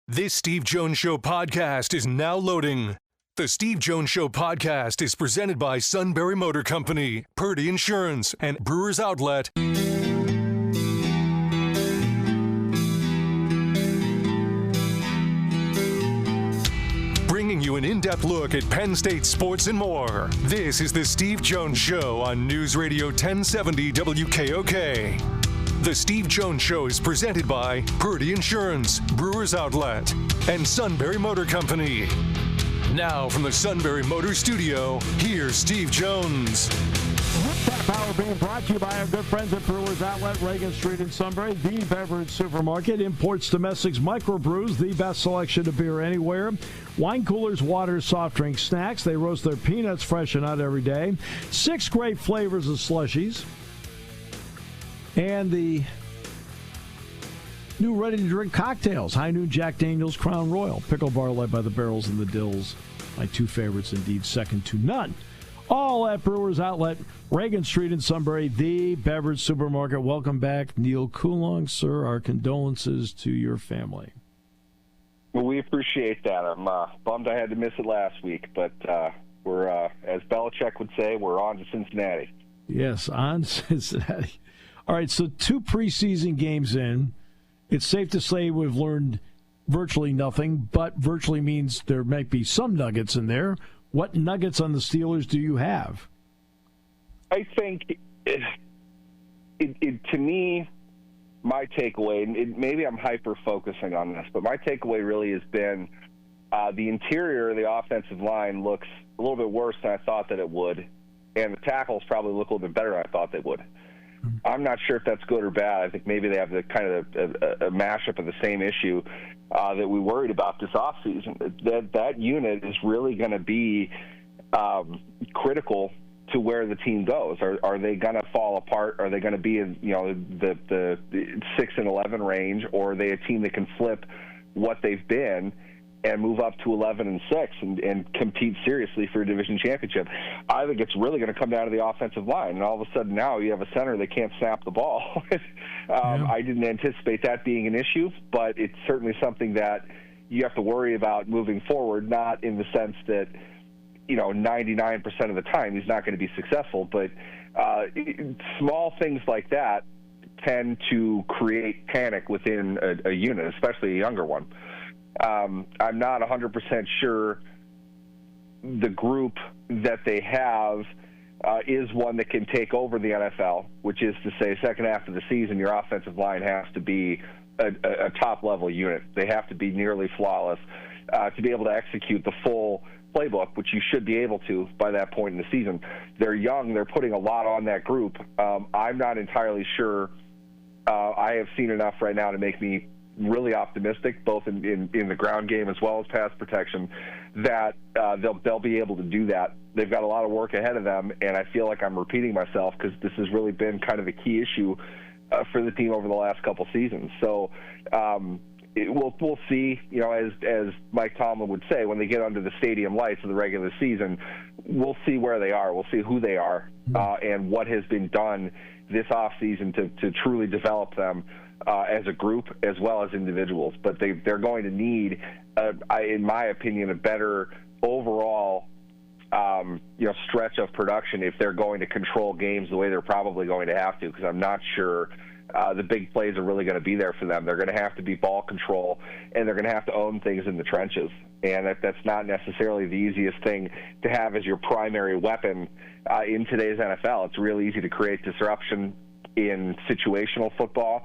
This Steve Jones Show podcast is now loading. The Steve Jones Show podcast is presented by Sunbury Motor Company, Purdy Insurance, and Brewers Outlet. Bringing you an in-depth look at Penn State sports and more. This is the Steve Jones Show on News Radio 1070 WKOK. The Steve Jones Show is presented by Purdy Insurance, Brewers Outlet, and Sunbury Motor Company. Now from the Sunbury Motor Studio, here's Steve Jones. That power being brought to you by our good friends at Brewers Outlet, Reagan Street in Sunbury, the beverage supermarket, imports, domestics, microbrews, the best selection of beer anywhere. Wine coolers, water, soft drinks, snacks. They roast their peanuts fresh and out every day. 6 great flavors of slushies. And the new ready-to-drink cocktails, High Noon, Jack Daniel's, Crown Royal, Pickle Bar led by the Barrels and the Dills. My two favorites, indeed, second to none. All at Brewers Outlet, Reagan Street in Sunbury, the beverage supermarket. Welcome back, Neal Coolong, sir. Our condolences to your family. Well, we appreciate that. I'm bummed I had to miss it last week, but we're, as Belichick would say, we're on to Cincinnati. Yes, on Cincinnati. All right, so 2 preseason games in. It's safe to say we've learned virtually nothing, but virtually means there might be some nuggets in there. What nuggets on the Steelers do you have? I think, to me, my takeaway, and maybe I'm hyper-focusing on this, but my takeaway really has been the interior of the offensive line looks a little bit worse than I thought that it would, and the tackles probably look a little bit better than I thought they would. I'm not sure if that's good or bad. I think maybe they have the kind of a mashup of the same issue that we worried about this offseason. That unit is really going to be critical to where the team goes. Are they going to fall apart? Are they going to be in the 6-11 range, or are they a team that can flip what they've been and move up to 11-6 and compete seriously for a division championship? I think it's really going to come down to the offensive line. And all of a sudden now you have a center that can't snap the ball. I didn't anticipate that being an issue, but it's certainly something that you have to worry about moving forward, not in the sense that, 99% of the time he's not going to be successful, but small things like that tend to create panic within a unit, especially a younger one. I'm not 100% sure the group that they have is one that can take over the NFL, which is to say, second half of the season, your offensive line has to be a top-level unit. They have to be nearly flawless to be able to execute the full playbook, which you should be able to by that point in the season. They're young. They're putting a lot on that group. I'm not entirely sure. I have seen enough right now to make me really optimistic, both in the ground game as well as pass protection, that they'll be able to do that. They've got a lot of work ahead of them, and I feel like I'm repeating myself because this has really been kind of the key issue for the team over the last couple seasons. So we'll see. As Mike Tomlin would say, when they get under the stadium lights of the regular season, we'll see where they are. We'll see who they are and what has been done this offseason to truly develop them as a group as well as individuals. But they're going to need, in my opinion, a better overall stretch of production if they're going to control games the way they're probably going to have to, because I'm not sure the big plays are really going to be there for them. They're going to have to be ball control, and they're going to have to own things in the trenches. And that's not necessarily the easiest thing to have as your primary weapon in today's NFL. It's really easy to create disruption in situational football,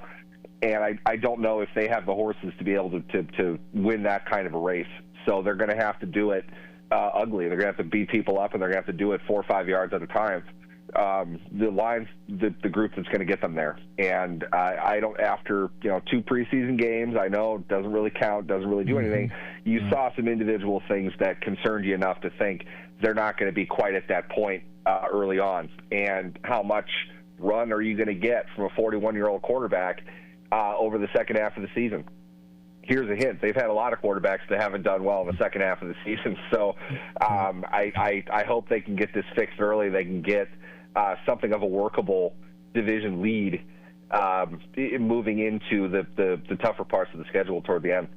and I don't know if they have the horses to be able to win that kind of a race. So they're going to have to do it ugly. They're going to have to beat people up, and they're going to have to do it 4 or 5 yards at a time. The line's the group that's going to get them there. And I don't, after 2 preseason games, I know it doesn't really count, doesn't really do anything. You saw some individual things that concerned you enough to think they're not going to be quite at that point early on. And how much run are you going to get from a 41-year-old quarterback over the second half of the season? Here's a hint. They've had a lot of quarterbacks that haven't done well in the second half of the season. So I hope they can get this fixed early. They can get something of a workable division lead moving into the tougher parts of the schedule toward the end.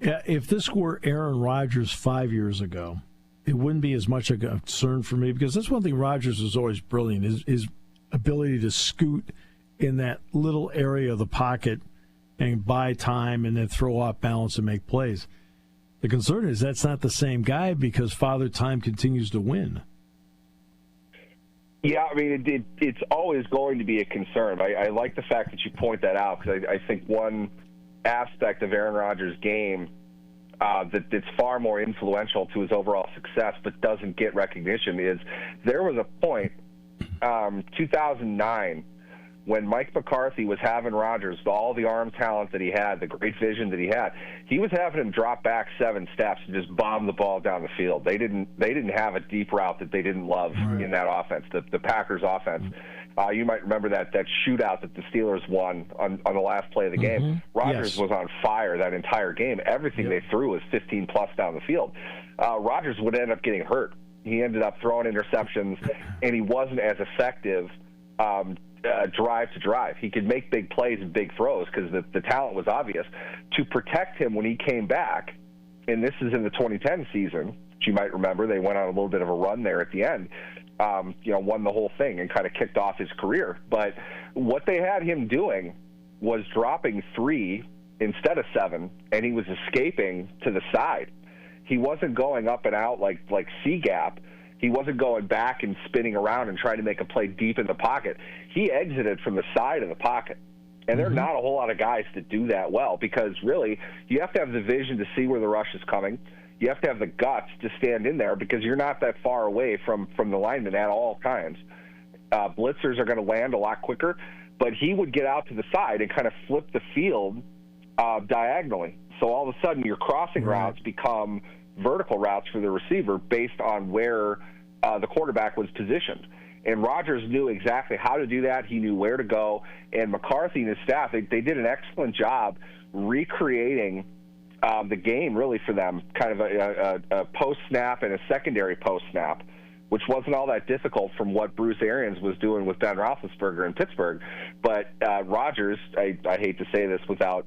If this were Aaron Rodgers 5 years ago, it wouldn't be as much a concern for me, because that's one thing Rodgers was always brilliant, his ability to scoot in that little area of the pocket and buy time and then throw off balance and make plays. The concern is that's not the same guy, because Father Time continues to win. Yeah, I mean, it's always going to be a concern. I like the fact that you point that out, because I think one aspect of Aaron Rodgers' game that's far more influential to his overall success but doesn't get recognition is there was a point, 2009, when Mike McCarthy was having Rodgers, all the arm talent that he had, the great vision that he was having him drop back 7 steps and just bomb the ball down the field. They didn't have a deep route that they didn't love in that offense, the Packers offense. You might remember that shootout that the Steelers won on the last play of the game. Rodgers was on fire that entire game. Everything they threw was 15-plus down the field. Rodgers would end up getting hurt. He ended up throwing interceptions, and he wasn't as effective drive to drive. He could make big plays and big throws because the talent was obvious. To protect him when he came back, and this is in the 2010 season, which you might remember, they went on a little bit of a run there at the end, won the whole thing and kind of kicked off his career. But what they had him doing was dropping 3 instead of 7, and he was escaping to the side. He wasn't going up and out like C-gap. He wasn't going back and spinning around and trying to make a play deep in the pocket. He exited from the side of the pocket. And there are not a whole lot of guys that do that well, because really you have to have the vision to see where the rush is coming. You have to have the guts to stand in there, because you're not that far away from the lineman at all times. Blitzers are going to land a lot quicker, but he would get out to the side and kind of flip the field diagonally. So all of a sudden your crossing routes become vertical routes for the receiver based on where the quarterback was positioned. And Rodgers knew exactly how to do that. He knew where to go. And McCarthy and his staff, they did an excellent job recreating the game, really, for them, kind of a post-snap and a secondary post-snap, which wasn't all that difficult from what Bruce Arians was doing with Ben Roethlisberger in Pittsburgh. But Rodgers, I hate to say this without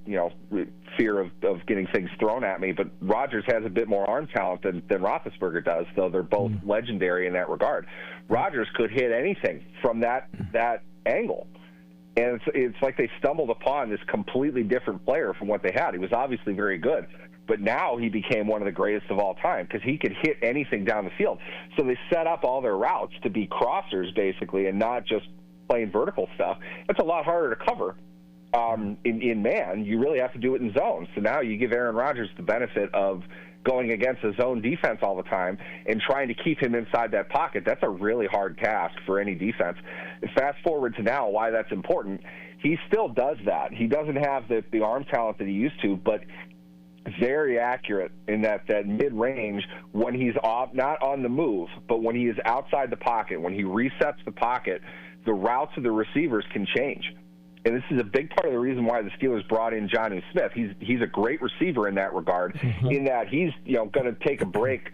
fear of getting things thrown at me, but Rodgers has a bit more arm talent than Roethlisberger does, though they're both legendary in that regard. Rodgers could hit anything from that angle. And it's like they stumbled upon this completely different player from what they had. He was obviously very good, but now he became one of the greatest of all time because he could hit anything down the field. So they set up all their routes to be crossers, basically, and not just plain vertical stuff. It's a lot harder to cover in man. You really have to do it in zone. So now you give Aaron Rodgers the benefit of going against a zone defense all the time and trying to keep him inside that pocket. That's a really hard task for any defense. Fast forward to now, why that's important. He still does that. He doesn't have the arm talent that he used to, but very accurate in that mid-range when he's not on the move, but when he is outside the pocket, when he resets the pocket, the routes of the receivers can change. And this is a big part of the reason why the Steelers brought in Jonnu Smith. He's a great receiver in that regard, in that he's going to take a break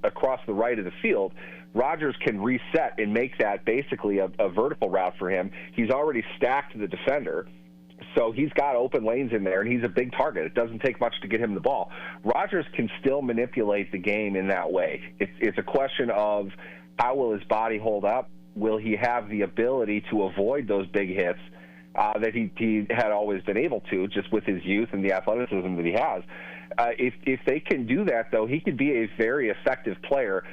across the right of the field. Rodgers can reset and make that basically a vertical route for him. He's already stacked the defender, so he's got open lanes in there, and he's a big target. It doesn't take much to get him the ball. Rodgers can still manipulate the game in that way. It's a question of how will his body hold up? Will he have the ability to avoid those big hits that he had always been able to, just with his youth and the athleticism that he has? If they can do that, though, he could be a very effective player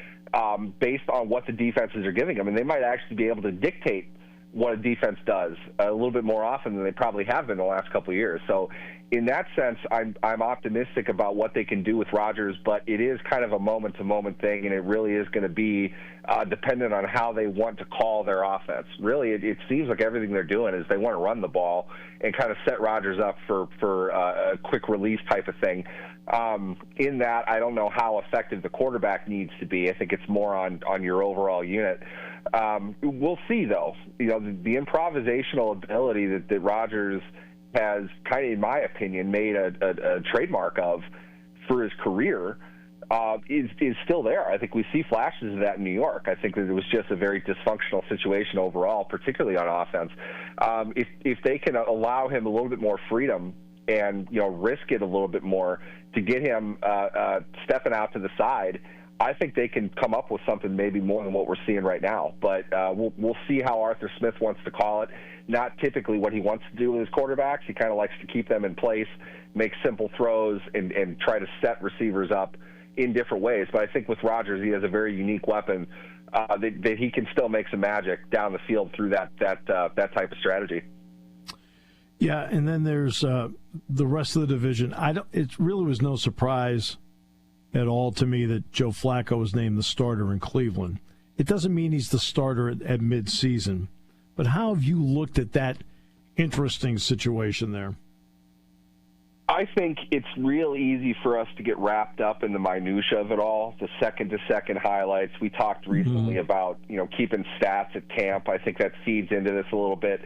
based on what the defenses are giving him. And they might actually be able to dictate what a defense does a little bit more often than they probably have been the last couple of years. So in that sense, I'm optimistic about what they can do with Rodgers, but it is kind of a moment-to-moment thing, and it really is going to be dependent on how they want to call their offense. Really, it seems like everything they're doing is they want to run the ball and kind of set Rodgers up for a quick release type of thing. In that, I don't know how effective the quarterback needs to be. I think it's more on your overall unit. We'll see, though. The improvisational ability that Rodgers has kind of, in my opinion, made a trademark of for his career is still there. I think we see flashes of that in New York. I think that it was just a very dysfunctional situation overall, particularly on offense. If they can allow him a little bit more freedom and risk it a little bit more to get him stepping out to the side, I think they can come up with something maybe more than what we're seeing right now. But we'll see how Arthur Smith wants to call it. Not typically what he wants to do with his quarterbacks. He kind of likes to keep them in place, make simple throws, and try to set receivers up in different ways. But I think with Rodgers, he has a very unique weapon that he can still make some magic down the field through that type of strategy. Yeah, and then there's the rest of the division. It really was no surprise at all to me that Joe Flacco was named the starter in Cleveland. It doesn't mean he's the starter at midseason, but how have you looked at that interesting situation there? I think it's real easy for us to get wrapped up in the minutia of it all, the second-to-second highlights. We talked recently about, keeping stats at camp. I think that feeds into this a little bit.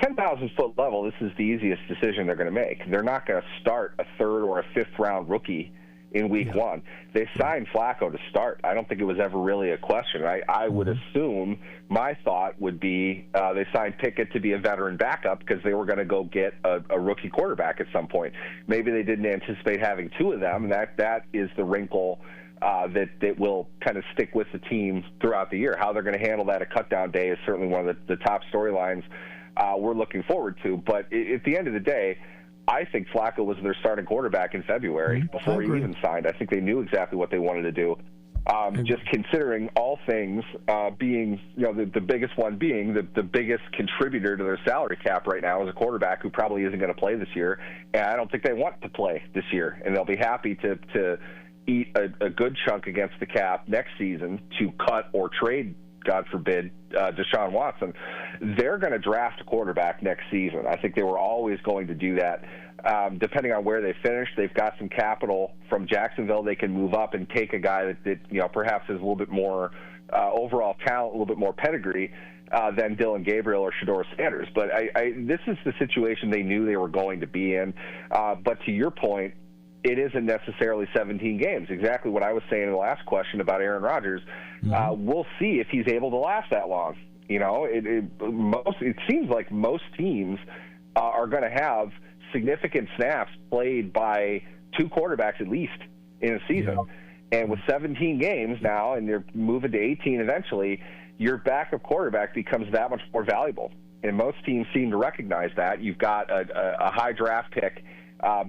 10,000-foot level, this is the easiest decision they're going to make. They're not going to start a third or a fifth-round rookie in week one. They signed Flacco to start. I don't think it was ever really a question. I would assume, my thought would be they signed Pickett to be a veteran backup because they were going to go get a rookie quarterback at some point. Maybe they didn't anticipate having two of them, and that is the wrinkle that will kind of stick with the team throughout the year. How they're going to handle that at cutdown day is certainly one of the top storylines we're looking forward to. But at the end of the day, I think Flacco was their starting quarterback in February before he even signed. I think they knew exactly what they wanted to do. Just considering all things being, the biggest one being the biggest contributor to their salary cap right now is a quarterback who probably isn't going to play this year. And I don't think they want to play this year. And they'll be happy to eat a good chunk against the cap next season to cut or trade, God forbid, Deshaun Watson. They're going to draft a quarterback next season. I think they were always going to do that. Depending on where they finish, they've got some capital from Jacksonville. They can move up and take a guy that perhaps has a little bit more overall talent, a little bit more pedigree than Dylan Gabriel or Shedeur Sanders. But this is the situation they knew they were going to be in. But to your point, it isn't necessarily 17 games. Exactly what I was saying in the last question about Aaron Rodgers. We'll see if he's able to last that long. It seems like most teams are going to have significant snaps played by two quarterbacks at least in a season. Yeah. And with 17 games now, and they're moving to 18 eventually, your backup quarterback becomes that much more valuable. And most teams seem to recognize that. You've got a high draft pick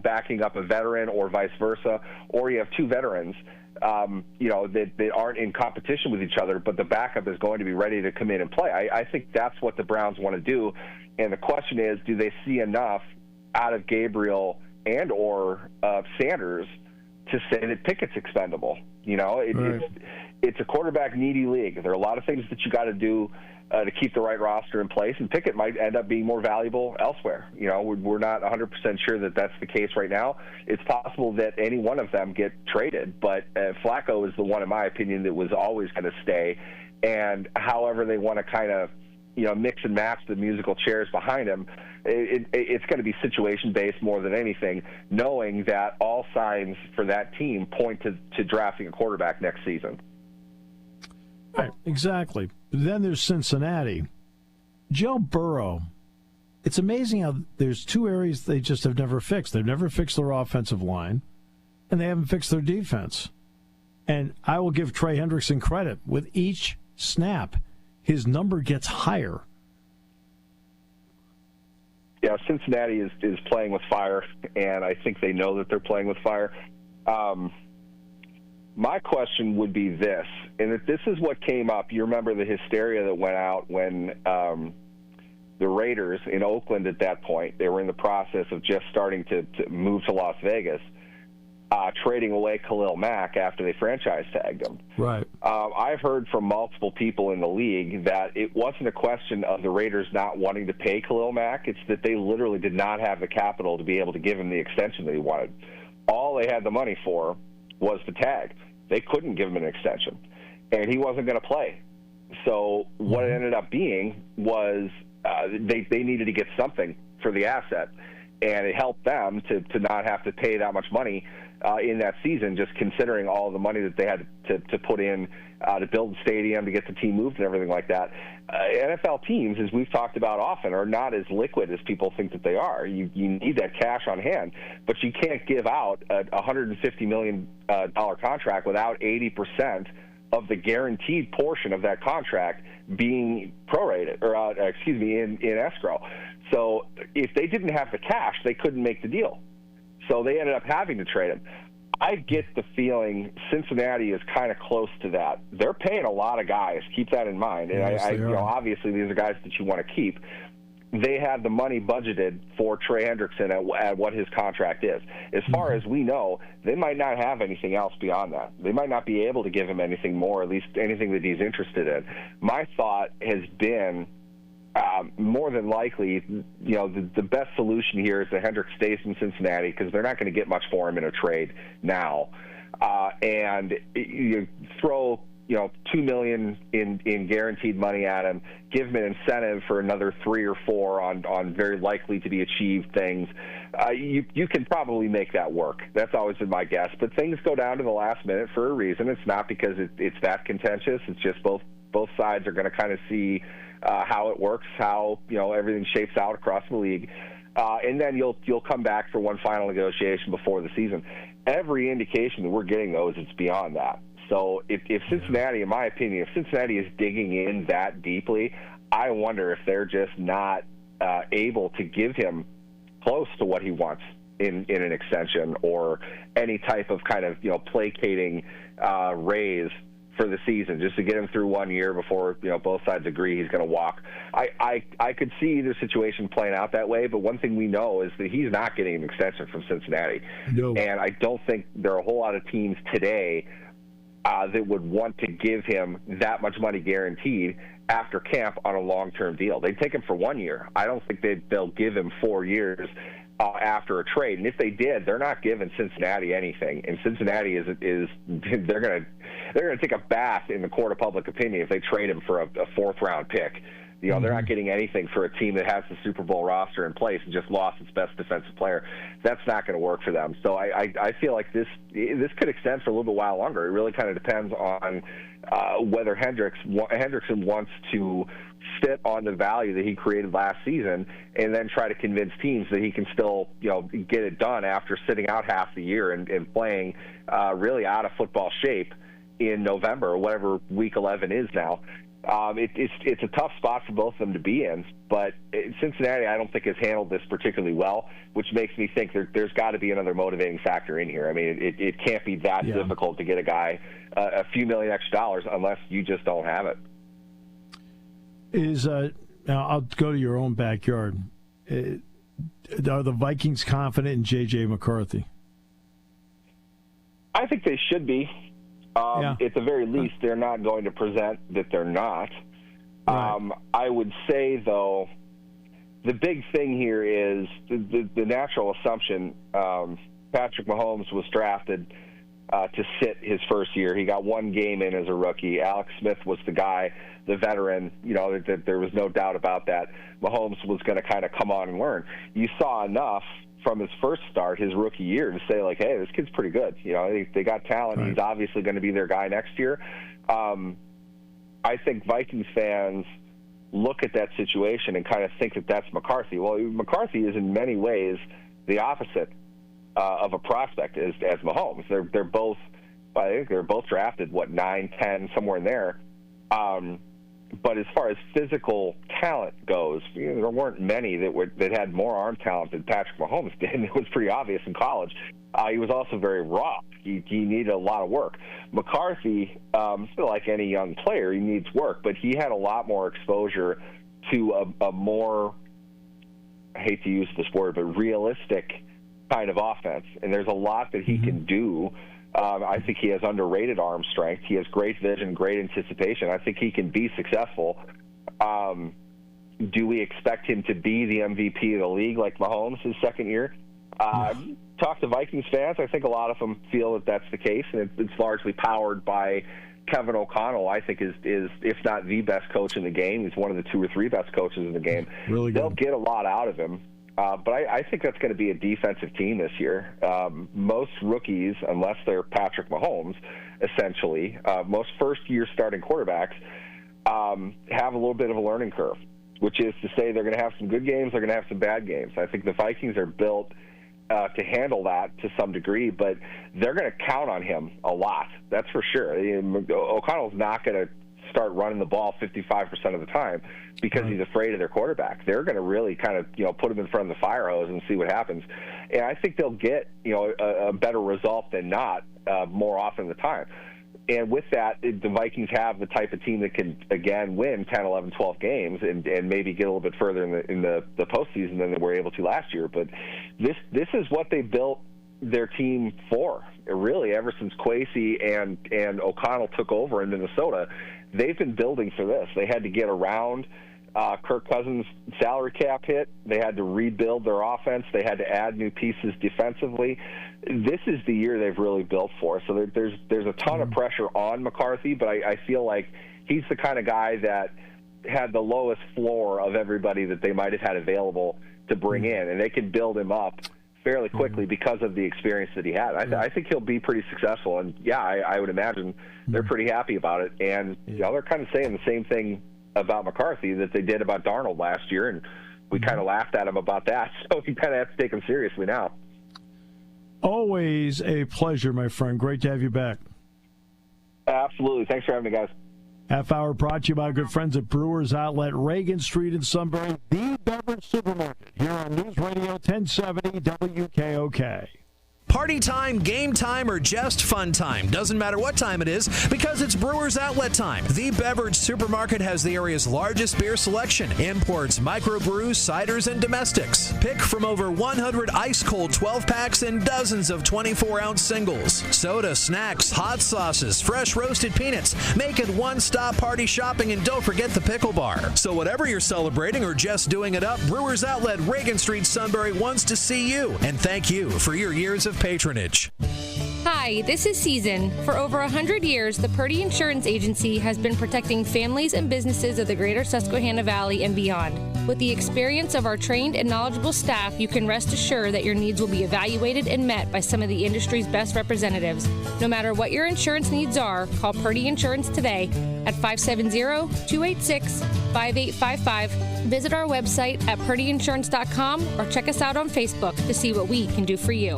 backing up a veteran or vice versa, or you have two veterans that aren't in competition with each other, but the backup is going to be ready to come in and play. I think that's what the Browns want to do. And the question is, do they see enough out of Gabriel and or Sanders to say that Pickett's expendable? It's a quarterback needy league. There are a lot of things that you got to do to keep the right roster in place, and Pickett might end up being more valuable elsewhere. We're not 100% sure that that's the case right now. It's possible that any one of them get traded, but Flacco is the one, in my opinion, that was always going to stay. And however they want to kind of mix and match the musical chairs behind him, it's going to be situation-based more than anything, knowing that all signs for that team point to drafting a quarterback next season. Right, exactly. Then there's Cincinnati. Joe Burrow. It's amazing how there's two areas they just have never fixed. They've never fixed their offensive line, and they haven't fixed their defense. And I will give Trey Hendrickson credit. With each snap, his number gets higher. Yeah, Cincinnati is playing with fire, and I think they know that they're playing with fire. My question would be this, and if this is what came up, you remember the hysteria that went out when the Raiders in Oakland at that point, they were in the process of just starting to move to Las Vegas, trading away Khalil Mack after they franchise tagged him. Right. I've heard from multiple people in the league that it wasn't a question of the Raiders not wanting to pay Khalil Mack. It's that they literally did not have the capital to be able to give him the extension that he wanted. All they had the money for was the tag. They couldn't give him an extension, and he wasn't going to play. So what it ended up being was they needed to get something for the asset. and it helped them to not have to pay that much money in that season, just considering all the money that they had to put in to build the stadium, to get the team moved and everything like that. NFL teams, as we've talked about often, are not as liquid as people think that they are. You need that cash on hand, but you can't give out a $150 million contract without 80% of the guaranteed portion of that contract being prorated, or in escrow. So if they didn't have the cash, they couldn't make the deal. So they ended up having to trade him. I get the feeling Cincinnati is kind of close to that. They're paying a lot of guys. Keep that in mind. And yes, obviously these are guys that you want to keep. They had the money budgeted for Trey Hendrickson at what his contract is. As far as we know, they might not have anything else beyond that. They might not be able to give him anything more, at least anything that he's interested in. My thought has been, more than likely, the best solution here is that Hendrick stays in Cincinnati because they're not going to get much for him in a trade now. And you throw $2 million in guaranteed money at him, give him an incentive for another 3 or 4 on very likely to be achieved things. You can probably make that work. That's always been my guess. But things go down to the last minute for a reason. It's not because it's that contentious. It's just both sides are going to kind of see how it works, how everything shapes out across the league, and then you'll come back for one final negotiation before the season. Every indication that we're getting, though, is it's beyond that. So if Cincinnati, in my opinion, if Cincinnati is digging in that deeply, I wonder if they're just not able to give him close to what he wants in an extension or any type of kind of placating raise for the season, just to get him through 1 year before both sides agree he's going to walk. I could see either situation playing out that way, but one thing we know is that he's not getting an extension from Cincinnati. No. And I don't think there are a whole lot of teams today that would want to give him that much money guaranteed after camp on a long-term deal. They'd take him for 1 year. I don't think they'll give him 4 years after a trade. And if they did, they're not giving Cincinnati anything. And Cincinnati is they're going to take a bath in the court of public opinion if they trade him for a 4th-round pick. They're not getting anything for a team that has the Super Bowl roster in place and just lost its best defensive player. That's not going to work for them. So I feel like this could extend for a little bit while longer. It really kind of depends on whether Hendrickson wants to sit on the value that he created last season and then try to convince teams that he can still get it done after sitting out half the year and playing really out of football shape in November or whatever week 11 is now. It's a tough spot for both of them to be in, but Cincinnati I don't think has handled this particularly well, which makes me think there's got to be another motivating factor in here. I mean, it can't be that difficult to get a guy a few million extra dollars unless you just don't have it. Now I'll go to your own backyard. Are the Vikings confident in J.J. McCarthy? I think they should be. At the very least, they're not going to present that they're not. Right. I would say, though, the big thing here is the natural assumption. Patrick Mahomes was drafted to sit his first year. He got 1 game in as a rookie. Alex Smith was the guy, the veteran. There was no doubt about that. Mahomes was going to kind of come on and learn. You saw enough from his first start, his rookie year, to say, like, hey, this kid's pretty good. They got talent. Right. He's obviously going to be their guy next year. I think Vikings fans look at that situation and kind of think that that's McCarthy. Well, McCarthy is in many ways the opposite of a prospect as Mahomes. They're both, I think they're both drafted, 9, 10, somewhere in there. But as far as physical talent goes, there weren't many that had more arm talent than Patrick Mahomes did. It was pretty obvious in college. He was also very raw. He needed a lot of work. McCarthy, still like any young player, he needs work, but he had a lot more exposure to a more, I hate to use this word, but realistic kind of offense. And there's a lot that he can do. I think he has underrated arm strength. He has great vision, great anticipation. I think he can be successful. Do we expect him to be the MVP of the league like Mahomes his second year? Talk to Vikings fans. I think a lot of them feel that that's the case, and it's largely powered by Kevin O'Connell. I think is if not the best coach in the game. He's one of the 2 or 3 best coaches in the game. Really good. They'll get a lot out of him. But I think that's going to be a defensive team this year. Most rookies, unless they're Patrick Mahomes, essentially, most first-year starting quarterbacks have a little bit of a learning curve, which is to say they're going to have some good games, they're going to have some bad games. I think the Vikings are built to handle that to some degree, but they're going to count on him a lot. That's for sure. O'Connell's not going to start running the ball 55% of the time because he's afraid of their quarterback. They're going to really kind of, put him in front of the fire hose and see what happens. And I think they'll get, a better result than not more often than the time. And with that, the Vikings have the type of team that can, again, win 10, 11, 12 games and maybe get a little bit further in the postseason than they were able to last year. But this is what they built their team for, really, ever since Kwesi and O'Connell took over in Minnesota. They've been building for this. They had to get around Kirk Cousins' salary cap hit. They had to rebuild their offense. They had to add new pieces defensively. This is the year they've really built for. So there's a ton of pressure on McCarthy, but I feel like he's the kind of guy that had the lowest floor of everybody that they might have had available to bring in, and they can build him up fairly quickly because of the experience that he had. I think he'll be pretty successful, and I would imagine they're pretty happy about it. And they're kind of saying the same thing about McCarthy that they did about Darnold last year, and we kind of laughed at him about that. So we kind of have to take him seriously now. Always a pleasure, my friend. Great to have you back. Absolutely. Thanks for having me, guys. Half hour brought to you by our good friends at Brewers Outlet, Reagan Street in Sunbury, the beverage supermarket, here on News Radio 1070 WKOK. Party time, game time, or just fun time. Doesn't matter what time it is because it's Brewers Outlet time. The beverage supermarket has the area's largest beer selection. Imports, microbrews, ciders, and domestics. Pick from over 100 ice-cold 12-packs and dozens of 24-ounce singles. Soda, snacks, hot sauces, fresh roasted peanuts. Make it one-stop party shopping, and don't forget the pickle bar. So whatever you're celebrating or just doing it up, Brewers Outlet, Reagan Street, Sunbury wants to see you. And thank you for your years of patronage. Hi, this is Season. For over 100 years, the Purdy Insurance Agency has been protecting families and businesses of the greater Susquehanna Valley and beyond. With the experience of our trained and knowledgeable staff, you can rest assured that your needs will be evaluated and met by some of the industry's best representatives. No matter what your insurance needs are, call Purdy Insurance today at 570-286-5855. Visit our website at purdyinsurance.com or check us out on Facebook to see what we can do for you.